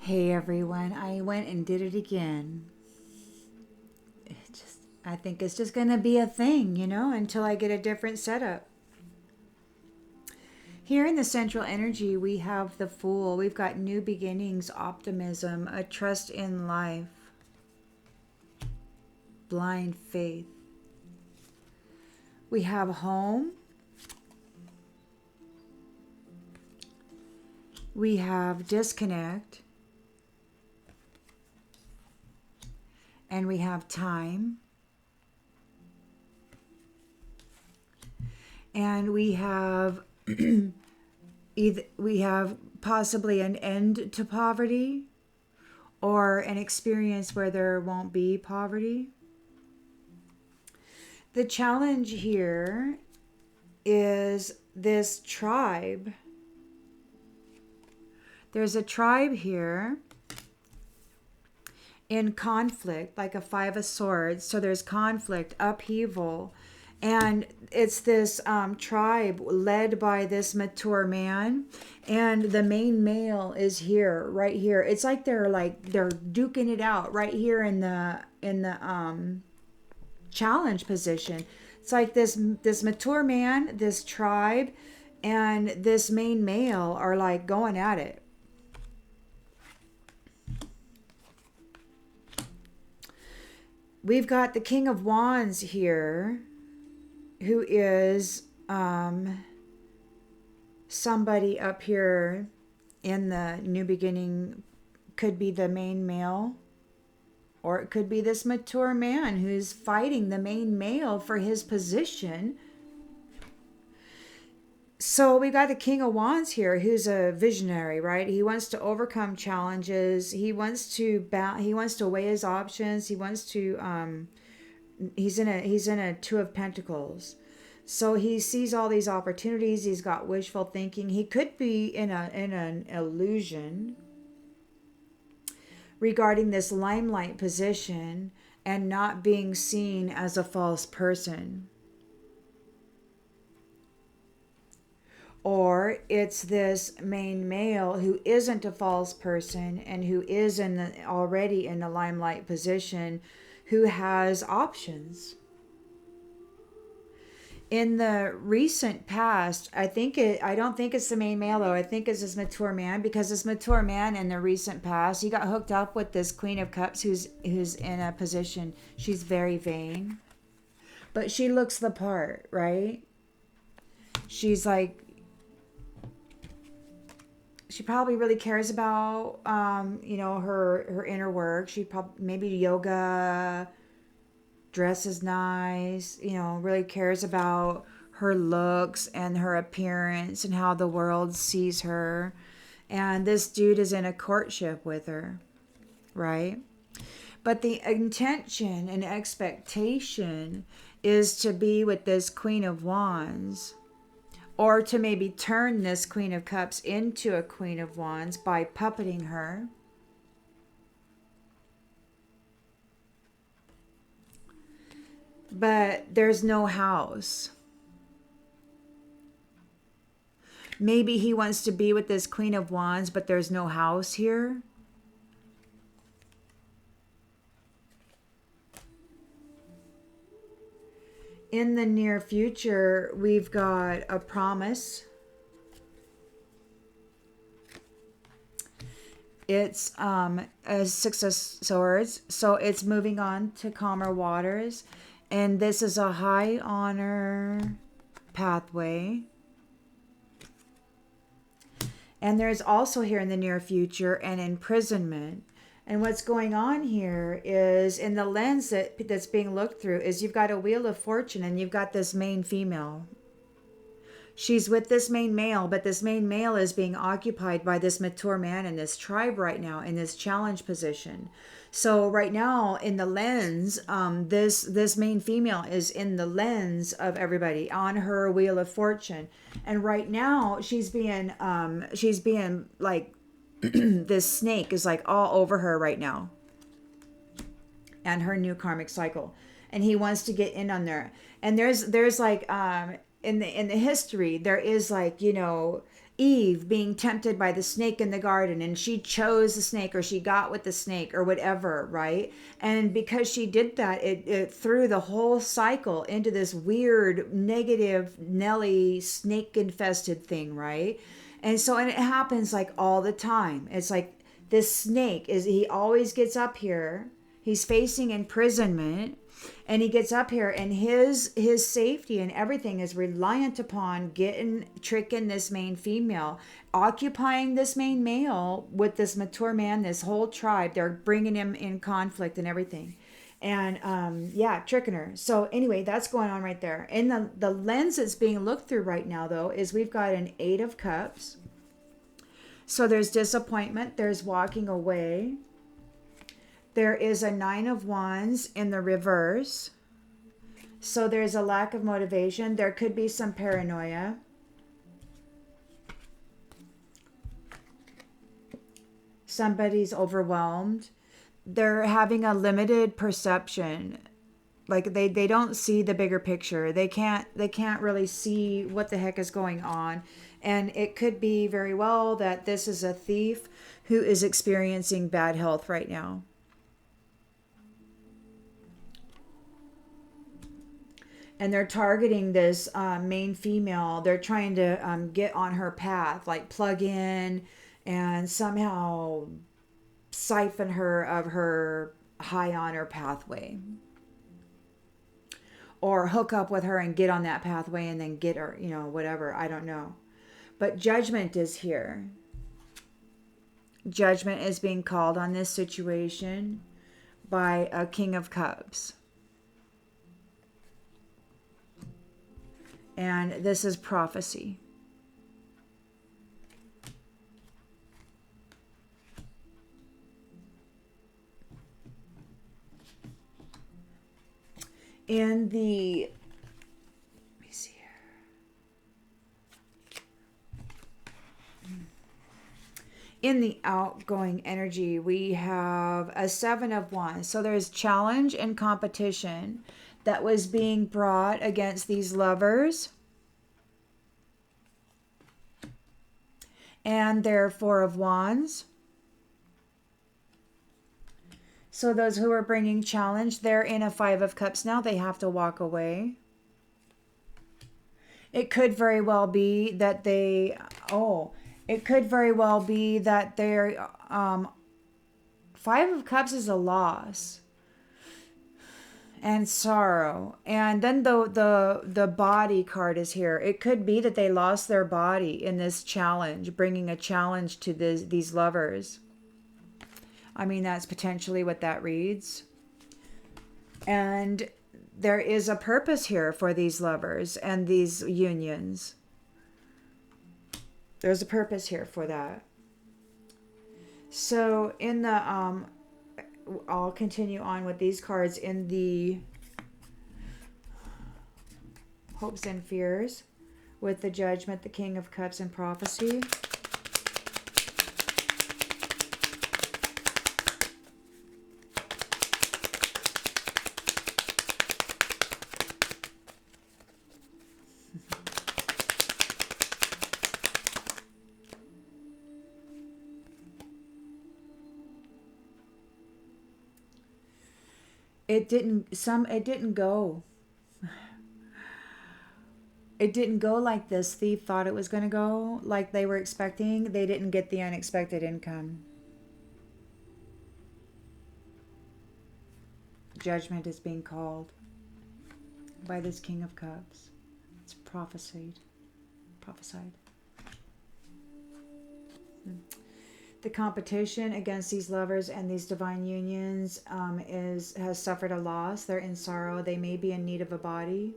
Hey everyone, I went and did it again. I think it's just going to be a thing, until I get a different setup. Here in the central energy, we have the Fool. We've got new beginnings, optimism, a trust in life, blind faith. We have home. We have disconnect. And we have time. And we have we have possibly an end to poverty or an experience where there won't be poverty. The challenge here is this tribe. There's a tribe here in conflict, like a Five of Swords. So there's conflict, upheaval. And it's this tribe led by this mature man, and the main male is here, right here. It's like they're duking it out right here in the challenge position. It's like this mature man, this tribe, and this main male are like going at it. We've got the King of Wands here, who is somebody up here in the new beginning. Could be the main male, or it could be this mature man who's fighting the main male for his position. So we got the King of Wands here, who's a visionary, right? He wants to overcome challenges. He wants to weigh his options. He wants to he's in a Two of Pentacles. So he sees all these opportunities. He's got wishful thinking. He could be in an illusion regarding this limelight position and not being seen as a false person. Or it's this main male who isn't a false person and who is already in the limelight position, who has options. In the recent past, I don't think it's the main male though. I think it's this mature man, because this mature man in the recent past, he got hooked up with this Queen of Cups who's in a position. She's very vain, but she looks the part, right? She's like, she probably really cares about her inner work. She probably maybe yoga, dresses nice, really cares about her looks and her appearance and how the world sees her. And this dude is in a courtship with her, right? But the intention and expectation is to be with this Queen of Wands, or to maybe turn this Queen of Cups into a Queen of Wands by puppeting her. But there's no house. Maybe he wants to be with this Queen of Wands, but there's no house here. In the near future, we've got a promise. It's a Six of Swords, so it's moving on to calmer waters. And this is a high honor pathway. And there's also here in the near future an imprisonment. And what's going on here is, in the lens that's being looked through, is you've got a Wheel of Fortune and you've got this main female. She's with this main male, but this main male is being occupied by this mature man in this tribe right now, in this challenge position. So right now in the lens, this main female is in the lens of everybody on her Wheel of Fortune. And right now she's being like, this snake is like all over her right now, and her new karmic cycle, and he wants to get in on there. And there's like in the history, there is like, Eve being tempted by the snake in the garden, and she chose the snake, or she got with the snake, or whatever, right? And because she did that, it threw the whole cycle into this weird negative Nelly snake infested thing, right? And so, and it happens like all the time. It's like this snake is, he always gets up here, he's facing imprisonment, and he gets up here, and his safety and everything is reliant upon tricking this main female, occupying this main male with this mature man, this whole tribe. They're bringing him in conflict and everything, and yeah, tricking her. So anyway, that's going on right there. And the lens that's being looked through right now, though, is we've got an 8 of Cups. So there's disappointment, there's walking away. There is a 9 of Wands in the reverse. So there's a lack of motivation. There could be some paranoia. Somebody's overwhelmed. They're having a limited perception. Like they don't see the bigger picture. They can't really see what the heck is going on. And it could be very well that this is a thief who is experiencing bad health right now. And they're targeting this main female. They're trying to get on her path, like plug in and somehow siphon her of her high honor pathway. Or hook up with her and get on that pathway and then get her, you know, whatever. I don't know. But judgment is here. Judgment is being called on this situation by a King of Cups. And this is prophecy. In the, let me see here. In the outgoing energy, we have a 7 of Wands. So there's challenge and competition that was being brought against these lovers. And their 4 of Wands. So those who are bringing challenge, they're in a 5 of Cups now. They have to walk away. It could very well be that they're 5 of Cups is a loss and sorrow. And then the body card is here. It could be that they lost their body in this challenge, bringing a challenge to these lovers. I mean, that's potentially what that reads. And there is a purpose here for these lovers and these unions. There's a purpose here for that. So in the I'll continue on with these cards in the hopes and fears with the Judgment, the King of Cups, and prophecy. It didn't go. It didn't go like this thief thought it was going to go, like they were expecting. They didn't get the unexpected income. Judgment is being called by this King of Cups. It's prophesied. The competition against these lovers and these divine unions has suffered a loss. They're in sorrow. They may be in need of a body.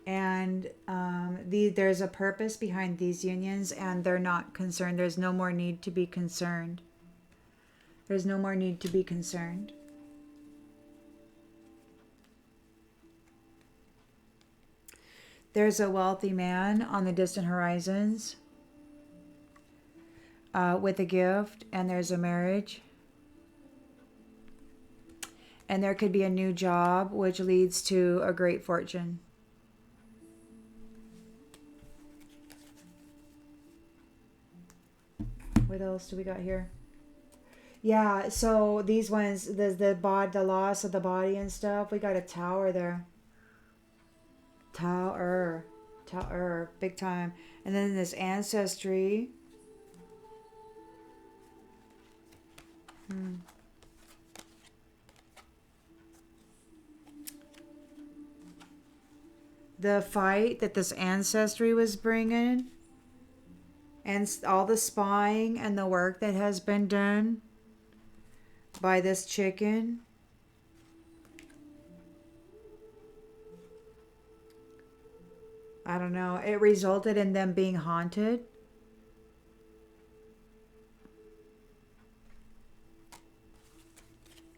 And there's a purpose behind these unions, and they're not concerned. There's no more need to be concerned. There's no more need to be concerned. There's a wealthy man on the distant horizons with a gift, and there's a marriage. And there could be a new job, which leads to a great fortune. What else do we got here? Yeah, so these ones, the loss of the body and stuff, we got a tower there. Tower, big time. And then this ancestry. The fight that this ancestry was bringing, and all the spying and the work that has been done by this chicken. I don't know. It resulted in them being haunted.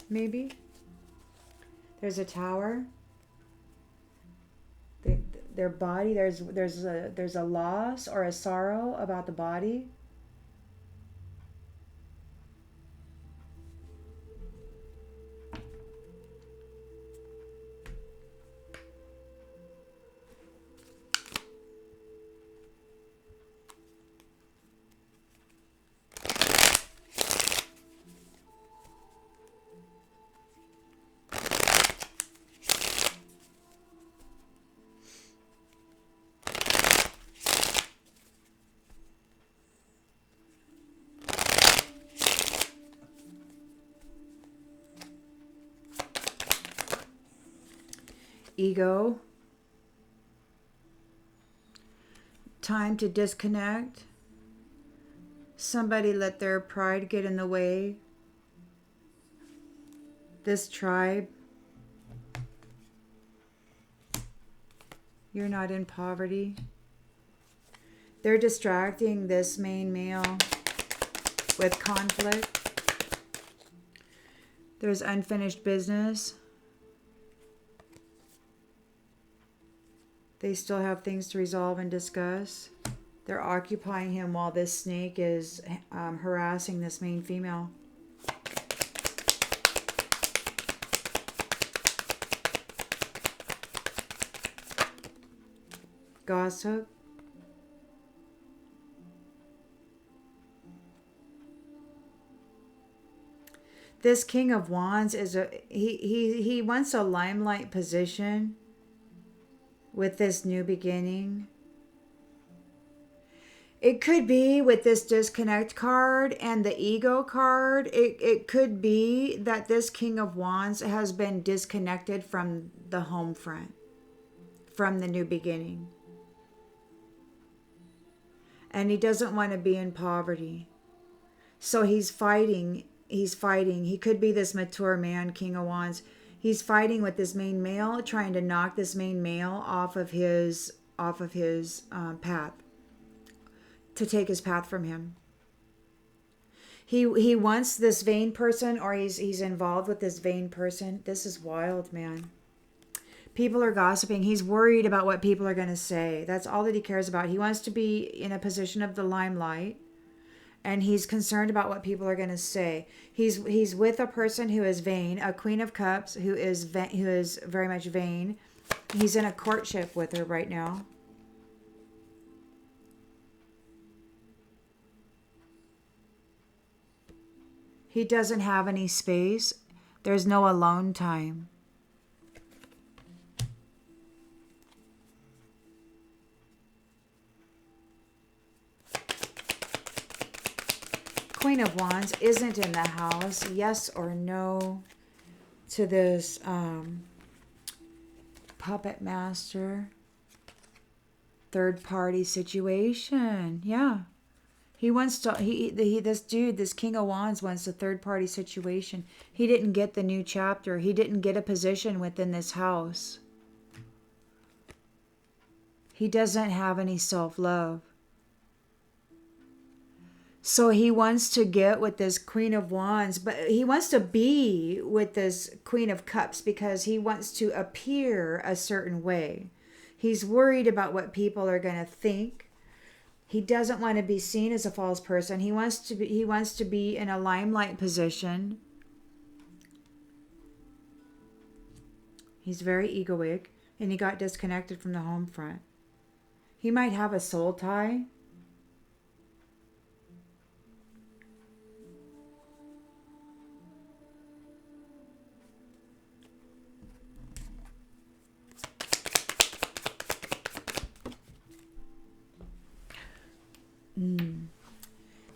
Maybe. There's a tower. Their body. There's a loss or a sorrow about the body. Ego. Time to disconnect. Somebody let their pride get in the way. This tribe. You're not in poverty. They're distracting this main male with conflict. There's unfinished business. They still have things to resolve and discuss. They're occupying him while this snake is harassing this main female. Gossip. This King of Wands is he wants a limelight position with this new beginning. It could be with this disconnect card and the ego card. It could be that this King of Wands has been disconnected from the home front, from the new beginning. And he doesn't want to be in poverty. So he's fighting. He could be this mature man, King of Wands. He's fighting with this main male, trying to knock this main male off of his path, to take his path from him. He wants this vain person, or he's involved with this vain person. This is wild, man. People are gossiping. He's worried about what people are going to say. That's all that he cares about. He wants to be in a position of the limelight. And he's concerned about what people are going to say. He's with a person who is vain, a Queen of Cups who is very much vain. He's in a courtship with her right now. He doesn't have any space. There's no alone time. Queen of Wands isn't in the house. Yes or no to this puppet master third party situation. Yeah. He wants to this King of Wands wants a third party situation. He didn't get the new chapter. He didn't get a position within this house. He doesn't have any self-love. So he wants to get with this Queen of Wands, but he wants to be with this Queen of Cups because he wants to appear a certain way. He's worried about what people are going to think. He doesn't want to be seen as a false person. He wants to be in a limelight position. He's very egoic, and he got disconnected from the home front. He might have a soul tie.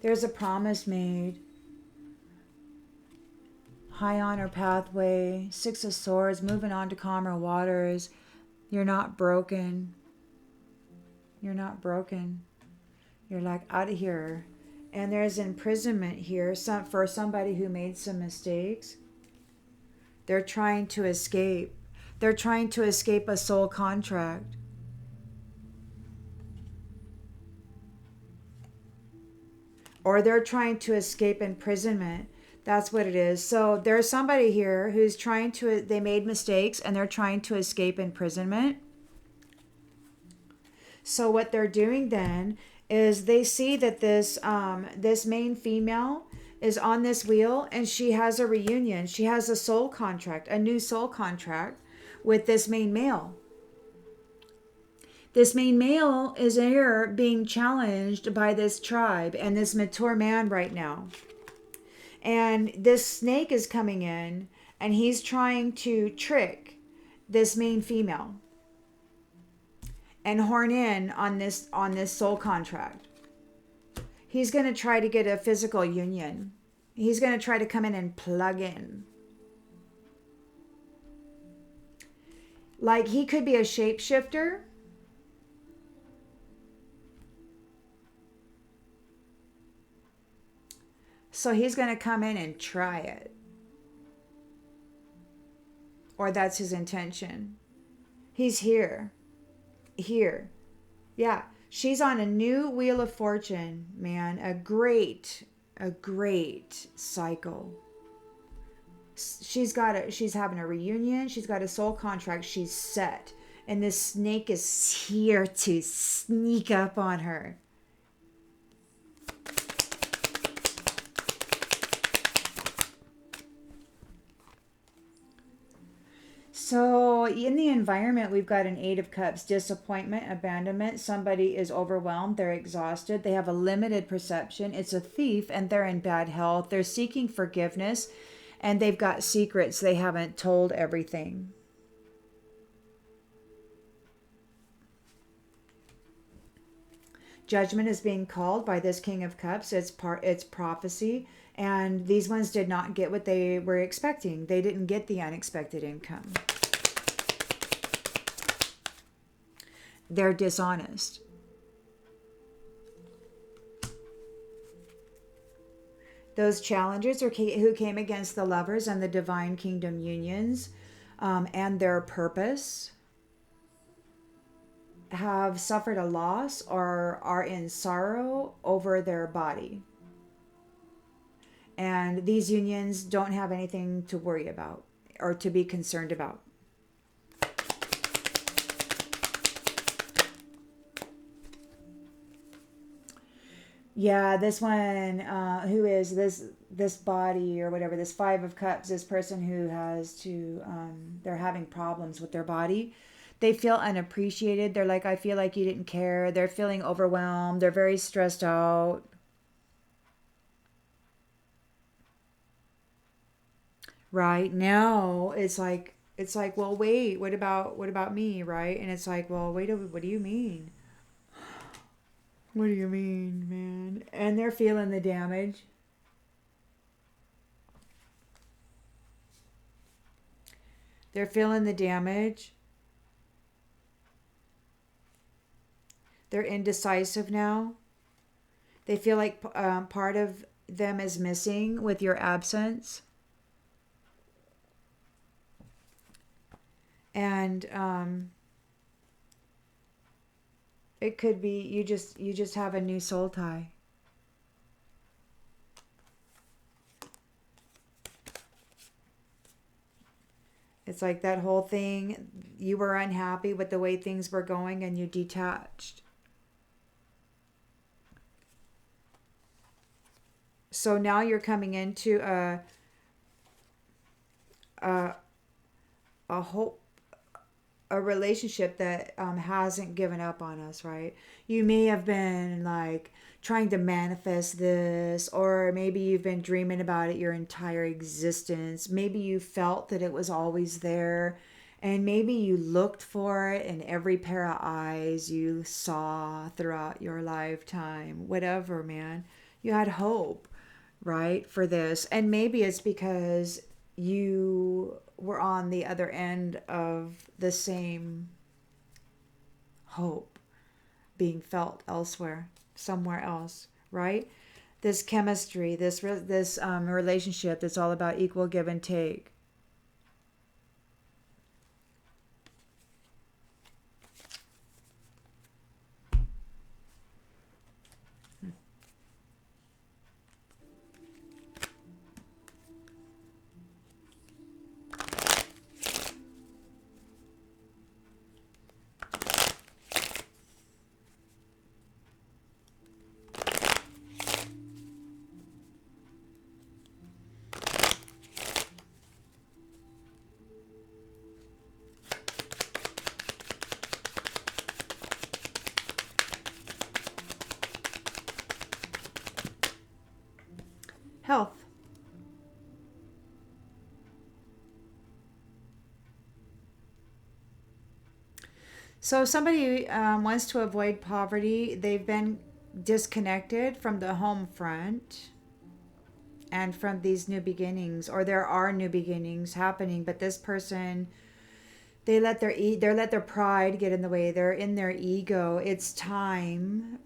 There's a promise made. High honor pathway, Six of Swords, moving on to calmer waters. You're not broken. You're not broken. You're like out of here. And there's imprisonment here for somebody who made some mistakes. They're trying to escape. They're trying to escape a soul contract. Or they're trying to escape imprisonment. That's what it is. So there's somebody here who's they made mistakes and they're trying to escape imprisonment. So what they're doing then is they see that this main female is on this wheel and she has a reunion. She has a soul contract, a new soul contract with this main male. This main male is here being challenged by this tribe and this mature man right now. And this snake is coming in and he's trying to trick this main female and horn in on this soul contract. He's going to try to get a physical union. He's going to try to come in and plug in. Like he could be a shapeshifter. So he's going to come in and try it. Or that's his intention. He's here. Here. Yeah. She's on a new wheel of fortune, man. A great cycle. She's having a reunion. She's got a soul contract. She's set. And this snake is here to sneak up on her. So in the environment, we've got an Eight of Cups, disappointment, abandonment. Somebody is overwhelmed. They're exhausted. They have a limited perception. It's a thief and they're in bad health. They're seeking forgiveness and they've got secrets. They haven't told everything. Judgment is being called by this King of Cups. It's prophecy. And these ones did not get what they were expecting. They didn't get the unexpected income. They're dishonest. Those challengers who came against the lovers and the divine kingdom unions and their purpose have suffered a loss or are in sorrow over their body. And these unions don't have anything to worry about or to be concerned about. Yeah, this one, who is this body or whatever, this Five of Cups, this person who has to, they're having problems with their body. They feel unappreciated. They're like, I feel like you didn't care. They're feeling overwhelmed. They're very stressed out. Right now, it's like, well, wait, what about me, right? And it's like, well, wait, what do you mean? What do you mean, man? And they're feeling the damage. They're feeling the damage. They're indecisive now. They feel like part of them is missing with your absence. And it could be you just have a new soul tie. It's like that whole thing, you were unhappy with the way things were going and you detached. So now you're coming into a a relationship that hasn't given up on us, right? You may have been like trying to manifest this, or maybe you've been dreaming about it your entire existence. Maybe you felt that it was always there, and maybe you looked for it in every pair of eyes you saw throughout your lifetime. Whatever, man. You had hope, right, for this. And maybe it's because you were on the other end of the same hope being felt elsewhere, somewhere else, right? This chemistry, this relationship that's all about equal give and take. Health. So somebody wants to avoid poverty. They've been disconnected from the home front and from these new beginnings, or there are new beginnings happening, but this person, they let their pride get in the way. They're in their ego. It's time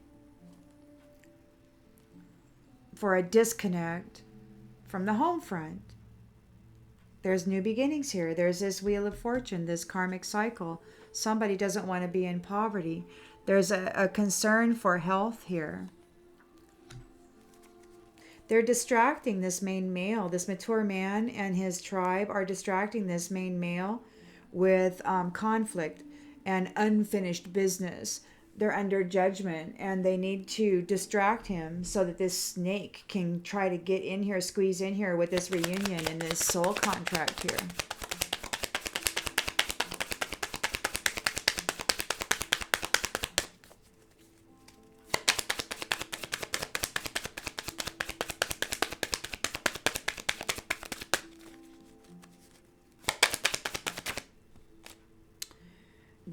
for a disconnect from the home front. There's new beginnings here. There's this wheel of fortune, this karmic cycle. Somebody doesn't want to be in poverty. There's a concern for health here. They're distracting this main male. This mature man and his tribe are distracting this main male with conflict and unfinished business. They're under judgment and they need to distract him so that this snake can try to get in here, squeeze in here with this reunion and this soul contract here.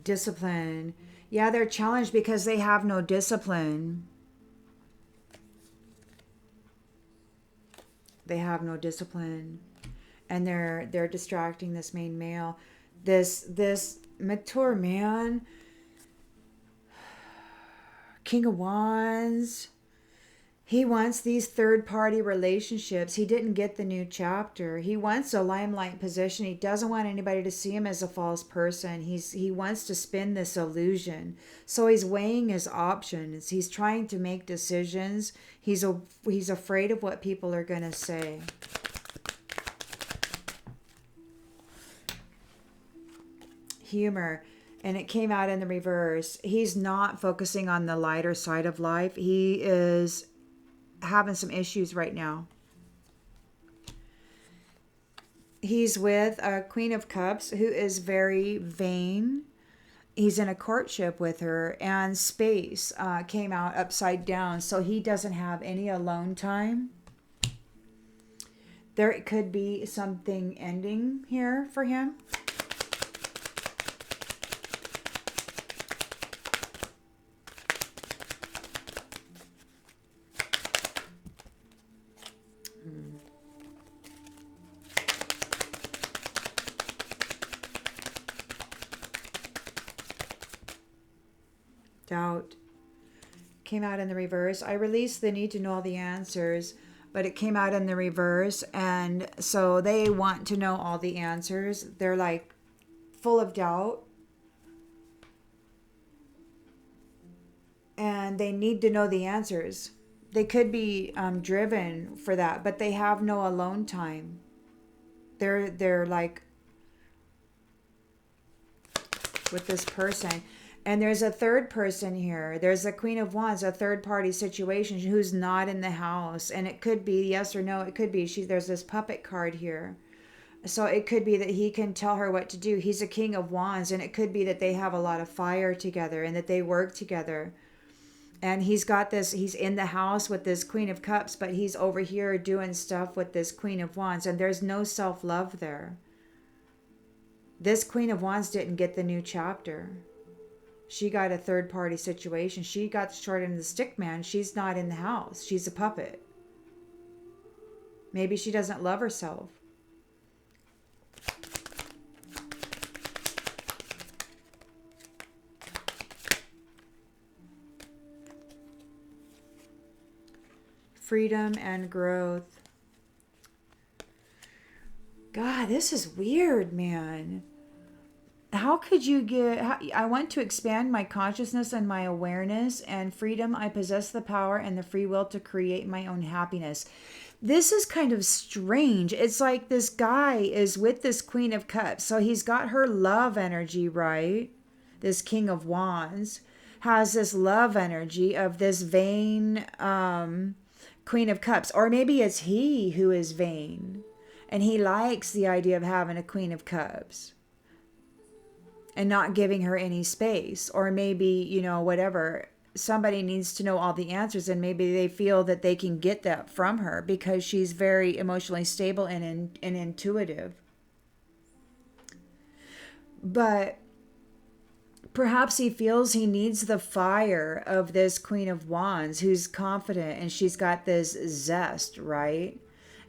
Discipline. Yeah, they're challenged because they have no discipline. They have no discipline. And they're distracting this main male. This mature man, King of Wands, he wants these third party relationships. He didn't get the new chapter. He wants a limelight position. He doesn't want anybody to see him as a false person. He wants to spin this illusion. So he's weighing his options. He's trying to make decisions. He's afraid of what people are going to say. Humor. And it came out in the reverse. He's not focusing on the lighter side of life. He is having some issues right now. He's with a Queen of Cups who is very vain. He's in a courtship with her, and space came out upside down, so he doesn't have any alone time. There could be something ending here for him. Doubt came out in the reverse. I released the need to know all the answers, but it came out in the reverse. And so they want to know all the answers. They're like full of doubt. And they need to know the answers. They could be driven for that, but they have no alone time. They're like with this person. And there's a third person here. There's a Queen of Wands, a third party situation who's not in the house. And it could be yes or no. It could be there's this puppet card here. So it could be that he can tell her what to do. He's a king of wands, and it could be that they have a lot of fire together and that they work together. And he's got this, he's in the house with this queen of cups, but he's over here doing stuff with this queen of wands, and there's no self-love there. This queen of wands didn't get the new chapter. She got a third party situation. She got the short end of the stick, man. She's not in the house. She's a puppet. Maybe she doesn't love herself. Freedom and growth. God, this is weird, man. How could you I want to expand my consciousness and my awareness and freedom. I possess the power and the free will to create my own happiness. This is kind of strange. It's like this guy is with this queen of cups. So he's got her love energy, right? This king of wands has this love energy of this vain queen of cups. Or maybe it's he who is vain. And he likes the idea of having a queen of cups and not giving her any space. Or maybe, you know, whatever. Somebody needs to know all the answers, and maybe they feel that they can get that from her because she's very emotionally stable and intuitive. But perhaps he feels he needs the fire of this queen of wands who's confident, and she's got this zest, right?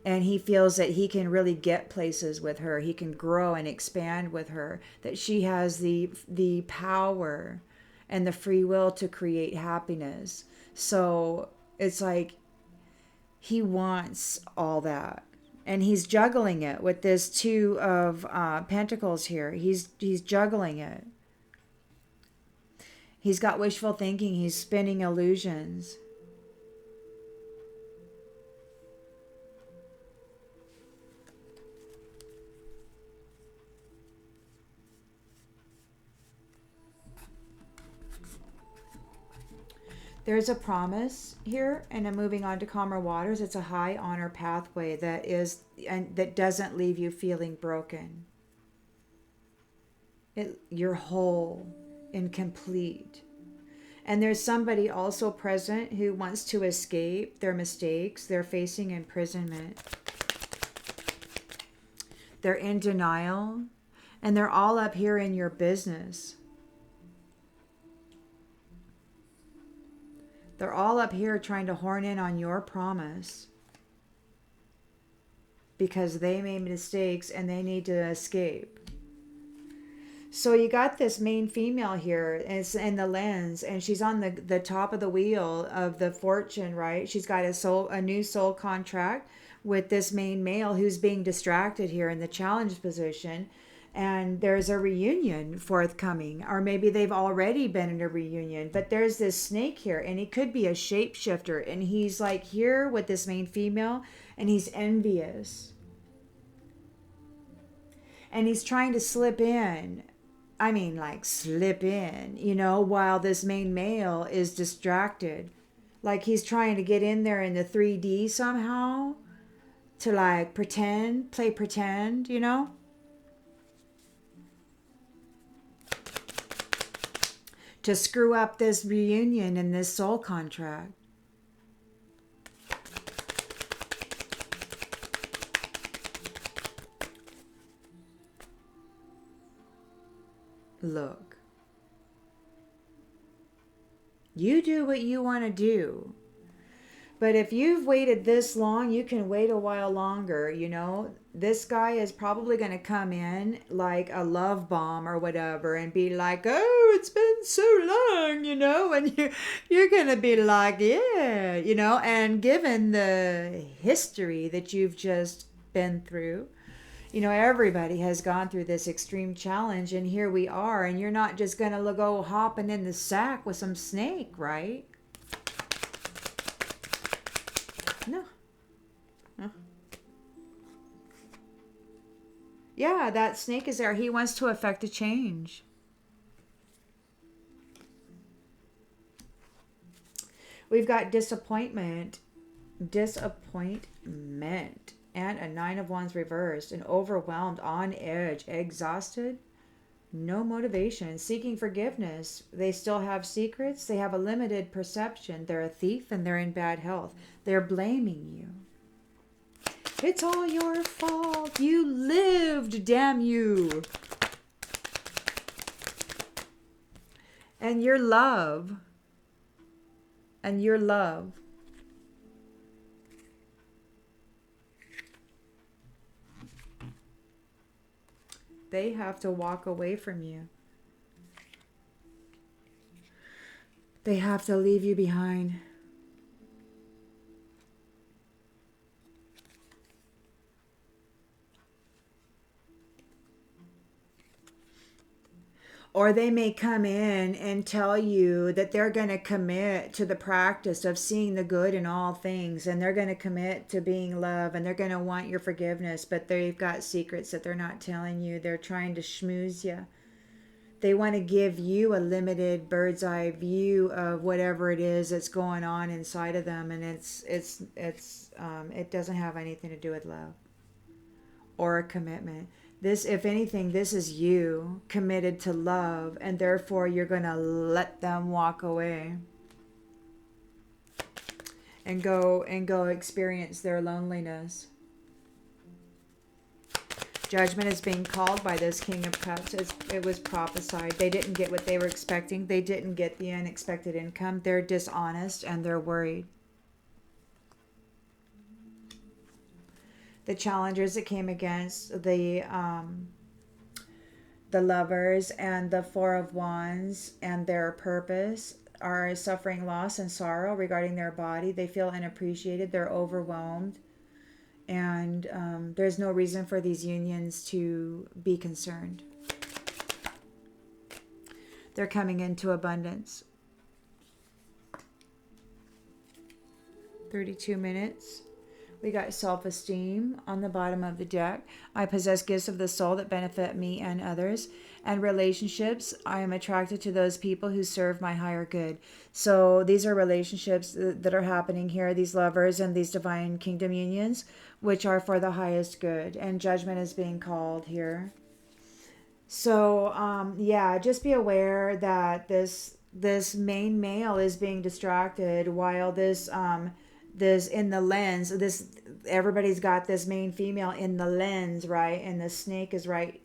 And he feels that he can really get places with her. He can grow and expand with her. That she has the power and the free will to create happiness. So it's like he wants all that. And he's juggling it with this two of pentacles here. He's juggling it. He's got wishful thinking. He's spinning illusions. There's a promise here, and I'm moving on to calmer waters. It's a high honor pathway that is, and that doesn't leave you feeling broken. You're whole and complete. And there's somebody also present who wants to escape their mistakes. They're facing imprisonment. They're in denial, and they're all up here in your business. They're all up here trying to horn in on your promise because they made mistakes and they need to escape. So you got this main female here, and it's in the lens, and she's on the top of the wheel of the fortune, right? She's got a new soul contract with this main male who's being distracted here in the challenge position. And there's a reunion forthcoming, or maybe they've already been in a reunion, but there's this snake here, and he could be a shapeshifter, and he's like here with this main female, and he's envious. And he's trying to slip in. I mean, like slip in, you know, while this main male is distracted. Like he's trying to get in there in the 3D somehow to like play pretend, you know? To screw up this reunion and this soul contract. Look. You do what you want to do. But if you've waited this long, you can wait a while longer, you know. This guy is probably going to come in like a love bomb or whatever and be like, oh, it's been so long, you know. And you're going to be like, yeah, you know. And given the history that you've just been through, you know, everybody has gone through this extreme challenge. And here we are. And you're not just going to go hopping in the sack with some snake, right? No. No. Yeah, that snake is there. He wants to affect a change. We've got disappointment. Disappointment. And a Nine of Wands reversed, and overwhelmed, on edge, exhausted, no motivation, seeking forgiveness. They still have secrets. They have a limited perception. They're a thief and they're in bad health. They're blaming you. It's all your fault. You lived, damn you. And your love. And your love. They have to walk away from you. They have to leave you behind. Or they may come in and tell you that they're going to commit to the practice of seeing the good in all things. And they're going to commit to being love. And they're going to want your forgiveness. But they've got secrets that they're not telling you. They're trying to schmooze you. They want to give you a limited bird's eye view of whatever it is that's going on inside of them. And it doesn't have anything to do with love or a commitment. This, if anything, this is you committed to love, and therefore you're going to let them walk away and go experience their loneliness. Judgment is being called by this King of Cups. It was prophesied. They didn't get what they were expecting. They didn't get the unexpected income. They're dishonest and they're worried. The challengers that came against the Lovers and the Four of Wands and their purpose are suffering loss and sorrow regarding their body. They feel unappreciated. They're overwhelmed. And there's no reason for these unions to be concerned. They're coming into abundance. 32 minutes. We got self-esteem on the bottom of the deck. I possess gifts of the soul that benefit me and others. And relationships, I am attracted to those people who serve my higher good. So these are relationships that are happening here, these lovers and these divine kingdom unions, which are for the highest good. And judgment is being called here. So, yeah, just be aware that this main male is being distracted while this in the lens, everybody's got this main female in the lens, right? And the snake is right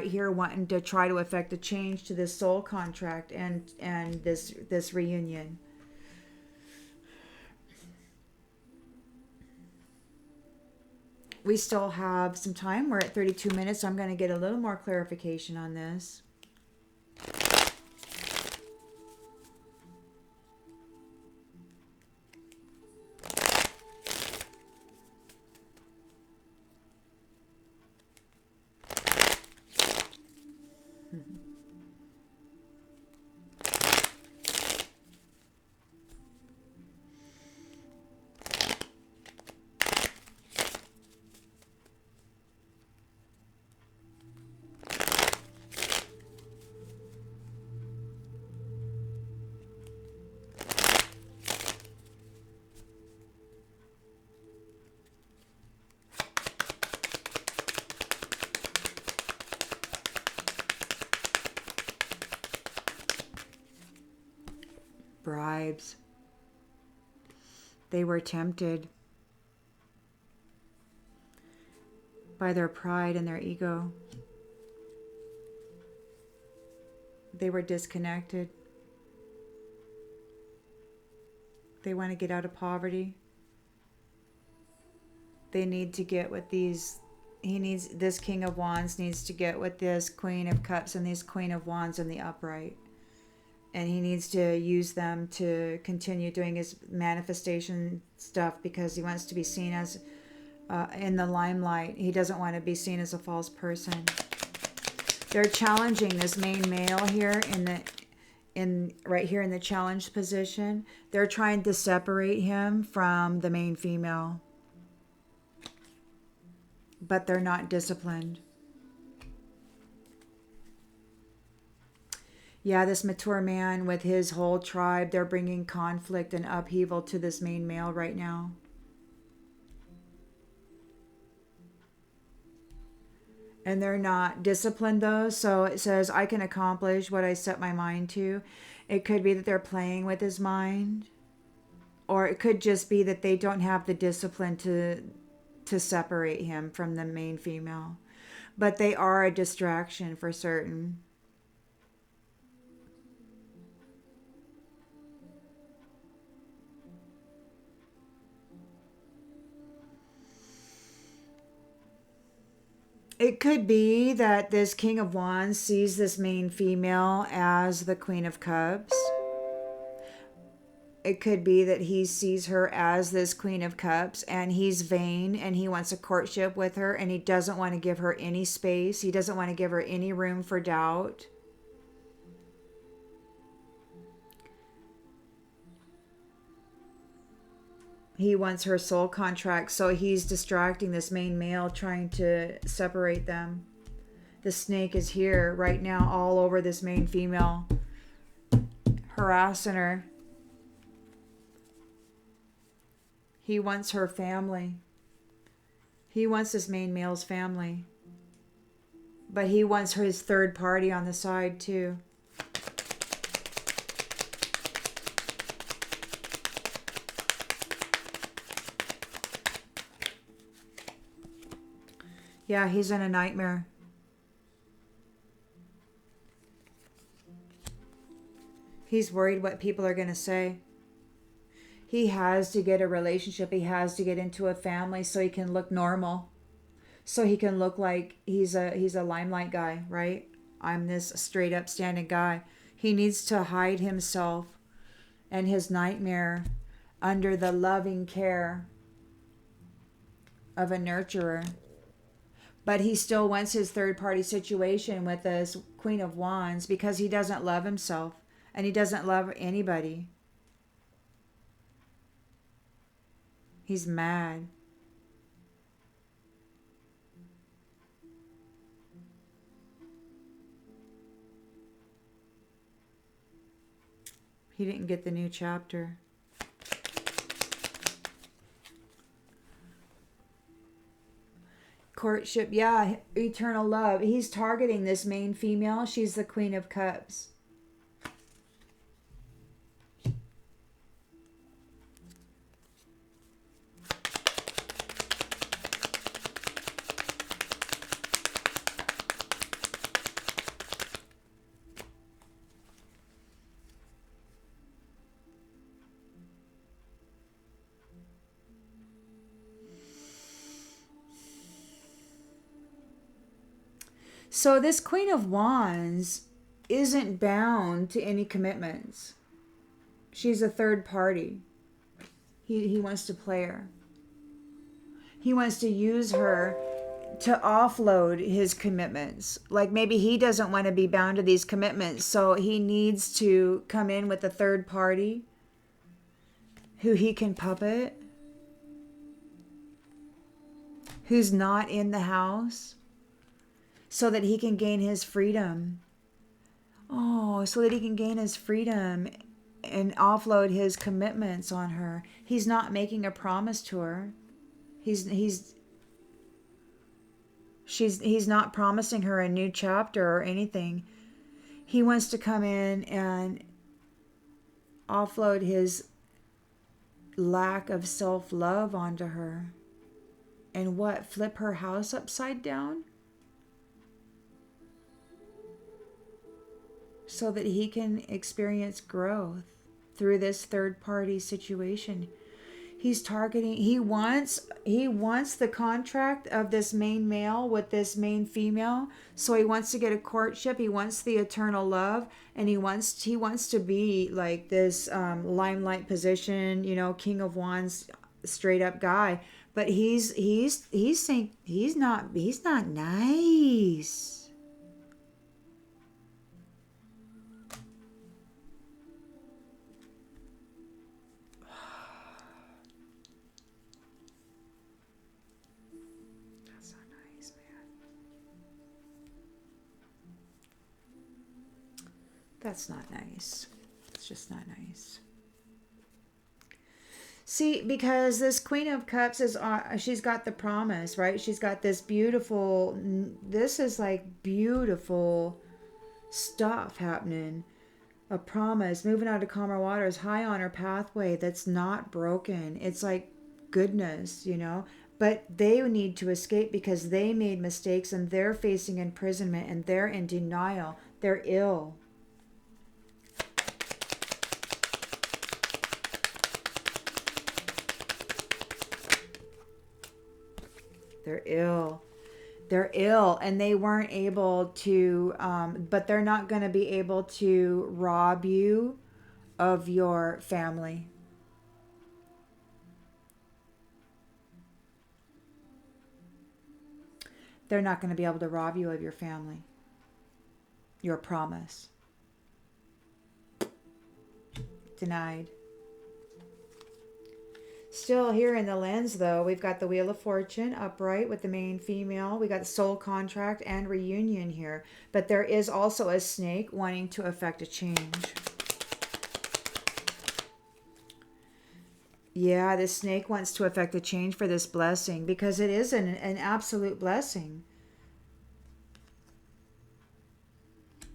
here wanting to try to affect a change to this soul contract and this reunion. We still have some time. We're at 32 minutes, so I'm going to get a little more clarification on this. Bribes. They were tempted by their pride and their ego. They were disconnected. They want to get out of poverty. They need to get what this King of Wands needs to get with this Queen of Cups and this Queen of Wands in the upright. And he needs to use them to continue doing his manifestation stuff because he wants to be seen as in the limelight. He doesn't want to be seen as a false person. They're challenging this main male here right here in the challenge position. They're trying to separate him from the main female. But they're not disciplined. Yeah, this mature man with his whole tribe, they're bringing conflict and upheaval to this main male right now. and they're not disciplined though. So it says, I can accomplish what I set my mind to. It could be that they're playing with his mind, or it could just be that they don't have the discipline to separate him from the main female. But they are a distraction for certain. It could be that this King of Wands sees this main female as the Queen of Cups. It could be that he sees her as this Queen of Cups and he's vain and he wants a courtship with her and he doesn't want to give her any space. He doesn't want to give her any room for doubt. He wants her soul contract, so he's distracting this main male, trying to separate them. The snake is here right now all over this main female, harassing her. He wants her family. He wants this main male's family. But he wants his third party on the side too. Yeah, he's in a nightmare. He's worried what people are going to say. He has to get a relationship. He has to get into a family so he can look normal. So he can look like he's a limelight guy, right? I'm this straight upstanding guy. He needs to hide himself and his nightmare under the loving care of a nurturer. But he still wants his third party situation with this Queen of Wands because he doesn't love himself and he doesn't love anybody. He's mad. He didn't get the new chapter. Courtship, yeah, eternal love. He's targeting this main female. She's the Queen of Cups. So this Queen of Wands isn't bound to any commitments. She's a third party. He wants to play her. He wants to use her to offload his commitments. Like maybe he doesn't want to be bound to these commitments, so he needs to come in with a third party who he can puppet, who's not in the house, so that he can gain his freedom. Oh, so that he can gain his freedom and offload his commitments on her. He's not making a promise to her. He's not promising her a new chapter or anything. He wants to come in and offload his lack of self-love onto her. And what? Flip her house upside down? So that he can experience growth through this third party situation. He's targeting, he wants the contract of this main male with this main female. So he wants to get a courtship, he wants the eternal love, and he wants to be like this limelight position, King of Wands, straight up guy. But he's saying he's not nice. That's not nice. It's just not nice. See, because this Queen of Cups is she's got the promise, right? She's got this beautiful, this is like beautiful stuff happening. A promise, moving out of calmer waters, high on her pathway that's not broken. It's like goodness, you know? But they need to escape because they made mistakes and they're facing imprisonment and they're in denial. They're ill. They're ill. They're ill and they weren't able to, but they're not going to be able to rob you of your family. They're not going to be able to rob you of your family. Your promise. Denied. Still here in the lens, though, we've got the Wheel of Fortune upright with the main female. We got the soul contract and reunion here. But there is also a snake wanting to effect a change. Yeah, this snake wants to effect a change for this blessing because it is an absolute blessing.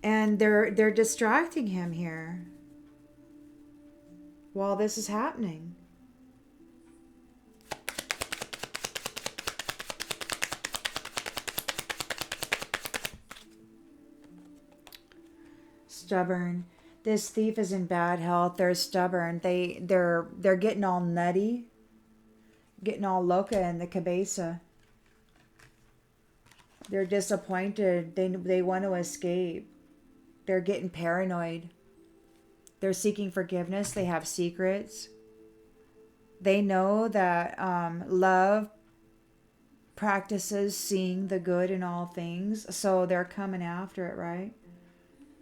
And they're distracting him here while this is happening. Stubborn. This thief is in bad health. They're stubborn. They're getting all nutty, getting all loca in the cabeza. They're disappointed. They want to escape. They're getting paranoid. They're seeking forgiveness. They have secrets. They know that love practices seeing the good in all things, so they're coming after it, right?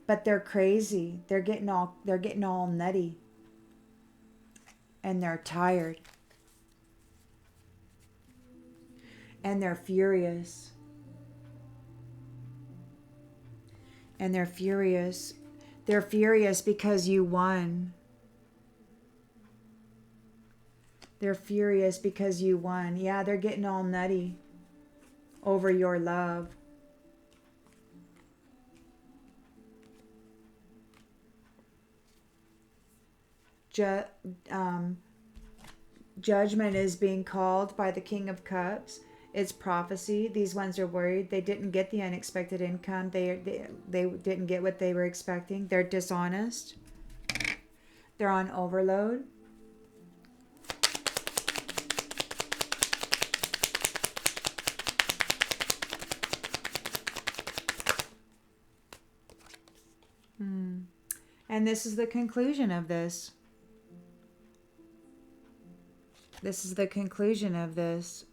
But they're crazy. They're getting all nutty. And they're tired. And they're furious. And they're furious. They're furious because you won. They're furious because you won. Yeah, they're getting all nutty over your love. Judgment is being called by the King of Cups. It's prophecy. These ones are worried. They didn't get the unexpected income. They didn't get what they were expecting. They're dishonest. They're on overload. And this is the conclusion of this. This is the conclusion of this.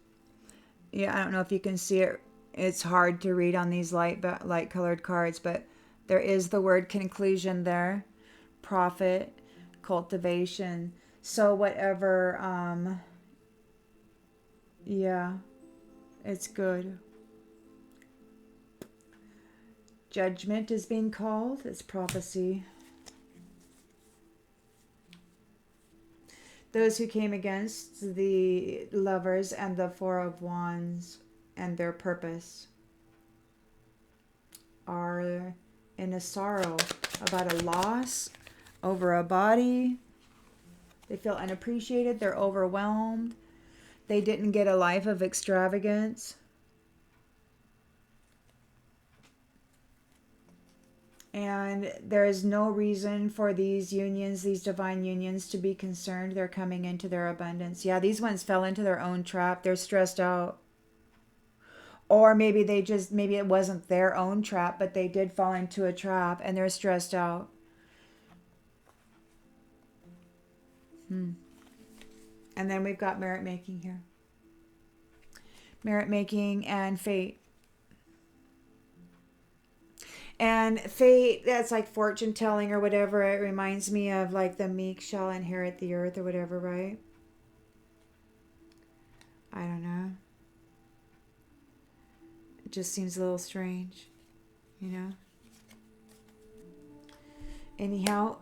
Yeah, I don't know if you can see it. It's hard to read on these light colored cards, but there is the word conclusion there. Profit, cultivation. So whatever, yeah, it's good. Judgment is being called. It's prophecy. Those who came against the Lovers and the Four of Wands and their purpose are in a sorrow about a loss over a body. They feel unappreciated. They're overwhelmed. They didn't get a life of extravagance. And there is no reason for these unions, these divine unions, to be concerned. They're coming into their abundance. Yeah, these ones fell into their own trap. They're stressed out. Or maybe maybe it wasn't their own trap, but they did fall into a trap and they're stressed out. And then we've got merit making here. Merit making and fate. And fate, that's like fortune telling or whatever. It reminds me of like the meek shall inherit the earth or whatever, right? I don't know. It just seems a little strange, you know? Anyhow,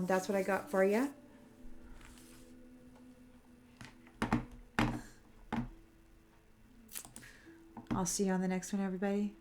that's what I got for you. I'll see you on the next one, everybody.